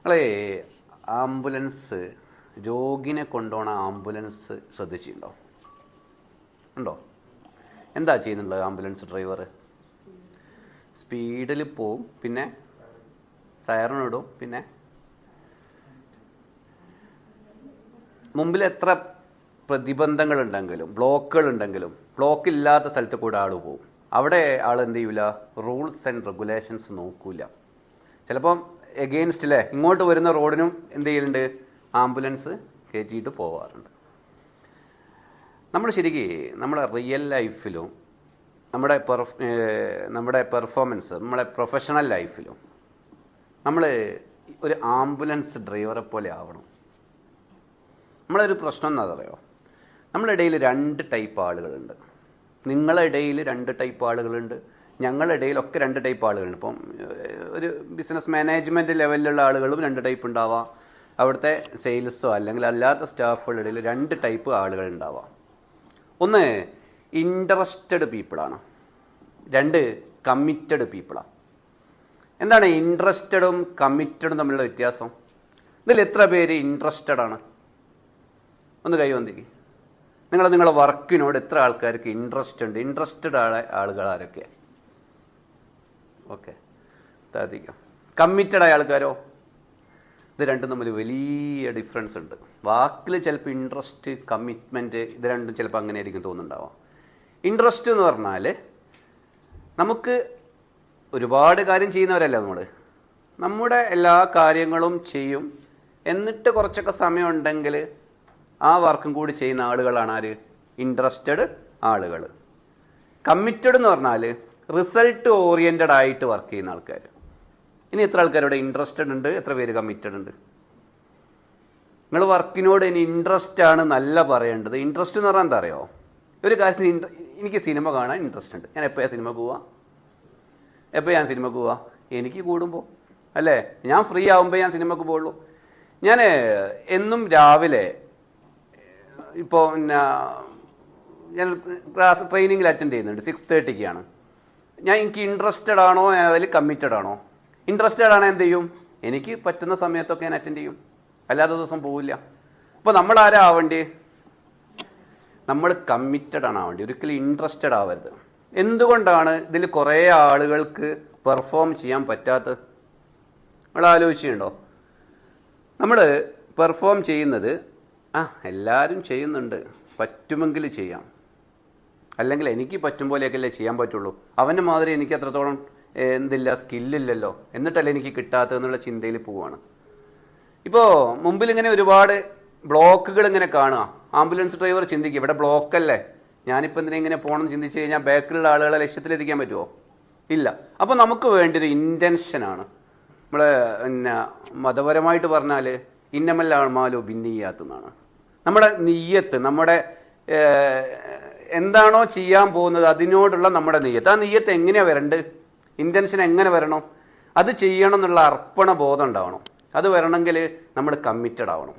നിങ്ങളെ ambulance രോഗിനെ കൊണ്ടുപോണ ambulance ശ്രദ്ധിച്ചിട്ടുണ്ടോ? ഉണ്ടോ? എന്താ ചെയ്യുന്നുള്ളത് ആംബുലൻസ് ഡ്രൈവർ? സ്പീഡിൽ പോവും, പിന്നെ സൈറൺ ഇടും, പിന്നെ മുമ്പിൽ എത്ര പ്രതിബന്ധങ്ങളുണ്ടെങ്കിലും ബ്ലോക്കുകളുണ്ടെങ്കിലും ബ്ലോക്ക് ഇല്ലാത്ത സ്ഥലത്ത് കൂടെ ആൾ പോവും. അവിടെ ആൾ എന്ത് ചെയ്യൂല? റൂൾസ് ആൻഡ് റെഗുലേഷൻസ് നോക്കൂല. ചിലപ്പം എഗെയിൻസ്റ്റ് അല്ലേ ഇങ്ങോട്ട് വരുന്ന റോഡിനും എന്ത് ചെയ്യലുണ്ട്? ആംബുലൻസ് കയറ്റിയിട്ട് പോവാറുണ്ട്. നമ്മൾ ശരിക്കും നമ്മുടെ റിയൽ ലൈഫിലും നമ്മുടെ പെർഫോമൻസ് നമ്മുടെ പ്രൊഫഷണൽ ലൈഫിലും നമ്മൾ ഒരു ആംബുലൻസ് ഡ്രൈവറെ പോലെ ആവണം. നമ്മളൊരു പ്രശ്നം എന്താ പറയുക, നമ്മളുടെ ഇടയിൽ 2 ടൈപ്പ് ആളുകളുണ്ട്. നിങ്ങളുടെ ഇടയിൽ 2 ടൈപ്പ് ആളുകളുണ്ട്, ഞങ്ങളുടെ ഇടയിലൊക്കെ 2 ടൈപ്പ് ആളുകളുണ്ട്. ഇപ്പം ഒരു ബിസിനസ് മാനേജ്മെൻറ്റ് ലെവലിലുള്ള ആളുകളും 2 ടൈപ്പ് ഉണ്ടാവാം. അവിടുത്തെ സെയിൽസോ അല്ലെങ്കിൽ അല്ലാത്ത സ്റ്റാഫുകളുടെ ഇടയിൽ 2 ടൈപ്പ് ആളുകൾ ഉണ്ടാവാം. ഒന്ന് ഇൻട്രസ്റ്റഡ് പീപ്പിളാണ്, 2 കമ്മിറ്റഡ് പീപ്പിളാണ്. എന്താണ് ഇൻട്രസ്റ്റഡും കമ്മിറ്റഡും തമ്മിലുള്ള വ്യത്യാസം? ഇതിൽ എത്ര പേര് ഇൻട്രസ്റ്റഡ് ആണ്? ഒന്ന് കൈവന്തിക്ക്. നിങ്ങളുടെ വർക്കിനോട് എത്ര ആൾക്കാർക്ക് ഇൻട്രസ്റ്റ് ഉണ്ട്? ഇൻട്രസ്റ്റഡ് ആളുകൾ ആരൊക്കെ? ഓക്കെ, താത്തിക്കാം. കമ്മിറ്റഡ് ആയ ആൾക്കാരോ? ഇത് രണ്ടും തമ്മിൽ വലിയ ഡിഫറൻസ് ഉണ്ട്. വാക്കിൽ ചിലപ്പോൾ ഇൻട്രസ്റ്റ്, കമ്മിറ്റ്മെൻറ്റ് ഇത് രണ്ടും ചിലപ്പോൾ അങ്ങനെ ആയിരിക്കും തോന്നുന്നുണ്ടാവാം. ഇൻട്രസ്റ്റ് എന്ന് പറഞ്ഞാൽ നമുക്ക് ഒരുപാട് കാര്യം ചെയ്യുന്നവരല്ല നമ്മുടെ എല്ലാ കാര്യങ്ങളും ചെയ്യും, എന്നിട്ട് കുറച്ചൊക്കെ സമയം ഉണ്ടെങ്കിൽ ആ വർക്കും കൂടി ചെയ്യുന്ന ആളുകളാണ് ആര്? ഇൻട്രസ്റ്റഡ് ആളുകൾ. കമ്മിറ്റഡ് എന്ന് പറഞ്ഞാൽ റിസൾട്ട് ഓറിയൻറ്റഡ് ആയിട്ട് വർക്ക് ചെയ്യുന്ന ആൾക്കാർ. ഇനി എത്ര ആൾക്കാരോട് ഇൻട്രസ്റ്റഡ് ഉണ്ട്? എത്ര പേര് കമ്മിറ്റഡ് ഉണ്ട്? നിങ്ങൾ വർക്കിനോട് ഇനി ഇൻട്രസ്റ്റ് ആണ് നല്ല പറയേണ്ടത്. ഇൻട്രസ്റ്റ് എന്ന് പറഞ്ഞാൽ എന്താ അറിയോ? ഒരു കാര്യത്തിൽ എനിക്ക് സിനിമ കാണാൻ ഇൻട്രസ്റ്റ് ഉണ്ട്. ഞാൻ എപ്പോഴാണ് സിനിമ പോവുക? എനിക്ക് കൂടുമ്പോൾ അല്ലേ? ഞാൻ ഫ്രീ ആകുമ്പോൾ ഞാൻ സിനിമക്ക് പോകുള്ളൂ. ഞാൻ എന്നും രാവിലെ ഇപ്പോൾ ഞാൻ ക്ലാസ് ട്രെയിനിങ്ങിൽ അറ്റൻഡ് ചെയ്യുന്നുണ്ട്. 6:30-ക്കാണ്. എനിക്ക് ഇൻട്രസ്റ്റഡ് ആണോ അതിൽ കമ്മിറ്റഡ് ആണോ? ഇൻട്രസ്റ്റഡ് ആണോ എന്ത് ചെയ്യും? എനിക്ക് പറ്റുന്ന സമയത്തൊക്കെ ഞാൻ അറ്റൻഡ് ചെയ്യും, അല്ലാത്ത ദിവസം പോവില്ല. അപ്പോൾ നമ്മൾ ആരാ ആവേണ്ടി? നമ്മൾ കമ്മിറ്റഡ് ആണ് ആവേണ്ടി, ഒരിക്കലും ഇൻട്രസ്റ്റഡ് ആവരുത്. എന്തുകൊണ്ടാണ് ഇതിൽ കുറേ ആളുകൾക്ക് പെർഫോം ചെയ്യാൻ പറ്റാത്തത്? നിങ്ങൾ ആലോചിച്ചിട്ടുണ്ടോ? നമ്മൾ പെർഫോം ചെയ്യുന്നത് എല്ലാവരും ചെയ്യുന്നുണ്ട്, പറ്റുമെങ്കിൽ ചെയ്യാം, അല്ലെങ്കിൽ എനിക്ക് പറ്റും പോലെയൊക്കെയല്ലേ ചെയ്യാൻ പറ്റുള്ളൂ, അവൻ്റെ മാതിരി എനിക്ക് അത്രത്തോളം സ്കില്ലില്ലല്ലോ, എന്നിട്ടല്ലേ എനിക്ക് കിട്ടാത്തതെന്നുള്ള ചിന്തയിൽ പോവുകയാണ്. ഇപ്പോൾ മുമ്പിൽ ഇങ്ങനെ ഒരുപാട് ബ്ലോക്കുകൾ ഇങ്ങനെ കാണുക. ആംബുലൻസ് ഡ്രൈവർ ചിന്തിക്കുക, ഇവിടെ ബ്ലോക്കല്ലേ, ഞാനിപ്പോൾ എന്തിനാ ഇങ്ങനെ പോകണം ചിന്തിച്ച് കഴിഞ്ഞാൽ ബാക്കിലുള്ള ആളുകളെ ലക്ഷ്യത്തിലെത്തിക്കാൻ പറ്റുമോ? ഇല്ല. അപ്പോൾ നമുക്ക് വേണ്ടിയൊരു ഇൻറ്റൻഷനാണ്. നമ്മൾ മതപരമായിട്ട് പറഞ്ഞാൽ ഇന്നമല്ലാമാലോ ഭിന്നിയാത്തുന്നാണ്. നമ്മുടെ നിയ്യത്ത്, നമ്മുടെ എന്താണോ ചെയ്യാൻ പോകുന്നത് അതിനോടുള്ള നമ്മുടെ നിയ്യത്ത്. ആ നിയ്യത്ത് എങ്ങനെയാണ് വരേണ്ടത്? ഇൻറ്റൻഷൻ എങ്ങനെ വരണം? അത് ചെയ്യണം എന്നുള്ള അർപ്പണ ബോധം ഉണ്ടാവണം. അത് വരണമെങ്കിൽ നമ്മൾ കമ്മിറ്റഡ് ആവണം.